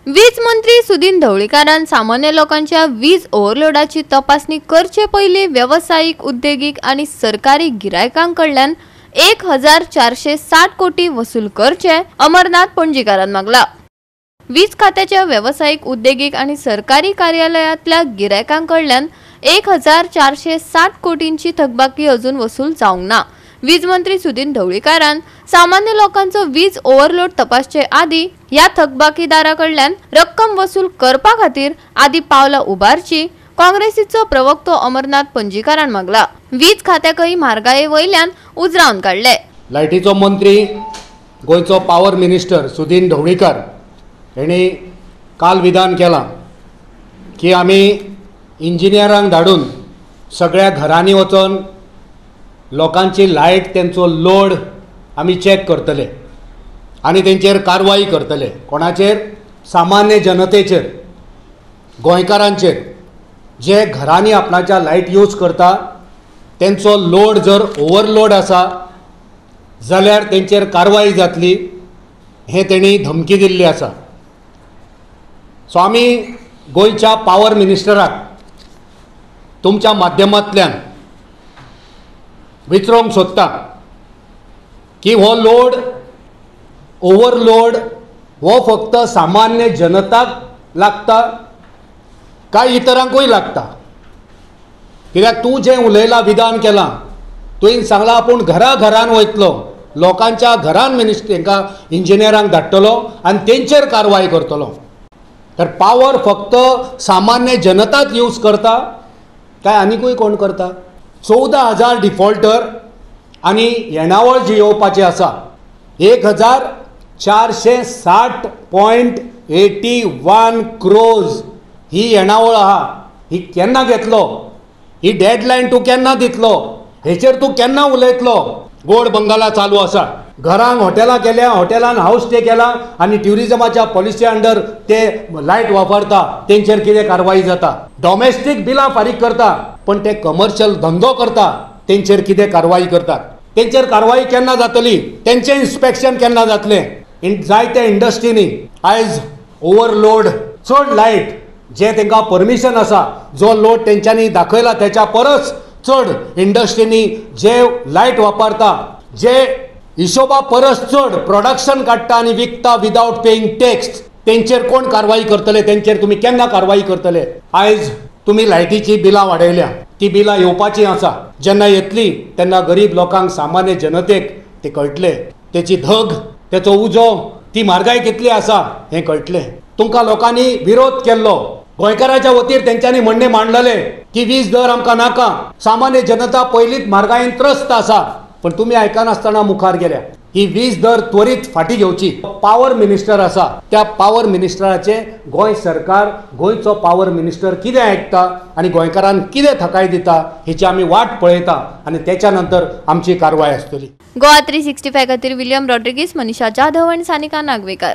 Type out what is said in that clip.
वीज मंत्री सुदीन ढवळीकारान सामान्य लोकांच्या वीज ओव्हरलोडाची तपासणी करचे पयलीं व्यावसायिक, उद्योगिक आणि सरकारी गिरायकांकडल्यान 1460 कोटी वसूल करचे अमरनाथ पणजीकारान मागला। वीज खात्याच्या व्यावसायिक, उद्योगिक आणि सरकारी कार्यालयातल्या गिरायकांकडल्यान 1460 कोटींची थकबाकी अजून वसूल जावंक ना। वीज मंत्री सुदीन ढवळीकारान सामान्य लोकांचो वीज ओव्हरलोड तपासचे आदी या थकबाकीदाराकडल्यान रक्कम वसूल करपा खातीर आदी पावलां उबारची काँग्रेसीचो प्रवक्तो अमरनाथ पणजीकारान मागला। वीज खात्याकय म्हारगाये वयल्यान उजरावन काडले। लायटीचो मंत्री गोयचो पावर मिनिस्टर सुदीन ढवळीकार हेणी काल विधान केला की आमी इंजिनियरांक धाडून सगळ्या घरांनी वचून लोकांची लायट तेंचो लोड आमी चॅक करतले आनी तेंचेर कारवाई करतले। कोणाचेर? सामान्य जनतेचेर, गोंयकारांचेर जे घरांनी आपणाच्या लायट यूज करता तेंचो लोड जर ओवरलोड आसा जाल्यार तेंचेर कारवाई जातली हे तेणी धमकी दिल्ली आसा। सो आमी गोंयच्या पावर मिनिस्टराक तुमच्या माध्यमांतल्यान विचारूंक सोदता की हो लोड ओवरलोड हो फक्त सामान्य जनताक लागता काय इतरांकूय लागता? कित्याक तूं जें उलयलां, विधान केलां, तुवें सांगलां आपूण घरान वयतलो, लोकांच्या घरान तांकां इंजिनियरांक धाडटलो आनी तेंचेर कारवाय करतलो। तर पावर फक्त सामान्य जनताच यूज करता काय आनीकूय कोण करता? 14,000 डिफॉल्टर आनी येणावळ जी येवपाची आसा 1460.81 क्रोज ही येणावळ आहा, ही केन्ना घेतलो? ही डेडलायन तूं केन्ना दितलो? हेचेर तूं केन्ना उलयतलो? गोड बंगाला चालू आसा, घरांक हॉटेलां केल्या, हॉटेलान हावस स्टे केला आनी ट्युरिजमाच्या पॉलिसी अंडर ते लायट वापरता तेंचेर कितें कारवाई जाता? डॉमेस्टीक बिलां फारीक करता पण ते कमर्शियल धंदो करता तेंचेर कितें कारवाई करतात? तेंचेर कारवाई केन्ना जातली? तेंचें इन्स्पेक्शन केन्ना जातलें? जायत्या इंडस्ट्रीनी आयज ओवरलोड चड लायट जे तांकां परमिशन आसा, जो लोड तेंच्यांनी दाखयला तेच्या परस चड इंडस्ट्रीनी जे लायट वापरता, जे हिशोबा परस चड प्रोडक्शन काडटा आनी विकता विदाउट पेईंग टॅक्स, तेंचेर कोण कारवाई करतले? तेंचेर तुमी केन्ना कारवाई करतले? आयज तुमी लायटीची बिलां वाडयल्या, ती बिलां येवपाची आसा, जेन्ना येतली तेन्ना गरीब लोकांक, सामान्य जनतेक ते कळटले, तेची धग, तेचो उजो, ती म्हारगाय कितली आसा हें कळटलें। तुमकां लोकांनी विरोध केल्लो, गोंयकाराच्या वतीर तेंच्यांनी म्हणणें मांडलेले की वीज दर आमकां नाका, सामान्य जनता पयलींच म्हारगायेन त्रस्त आसा, पण तुमी आयकनासतना मुखार गेल्या। ही वीज दर त्वरीत फाटी घेवची। पावर मिनिस्टर आसा, त्या पावर मिनिस्टराचे गोंय सरकार, गोंयचो पावर मिनिस्टर कितें आयकता आनी गोंयकारांक कितें थाकाय दिता हेची आमी वाट पळयता आनी तेच्या नंतर आमची कारवाय आसतली। गोवा 365 खातीर विलियम रॉड्रिगीस, मनीषा जाधव आनी सानिका नागवेकर।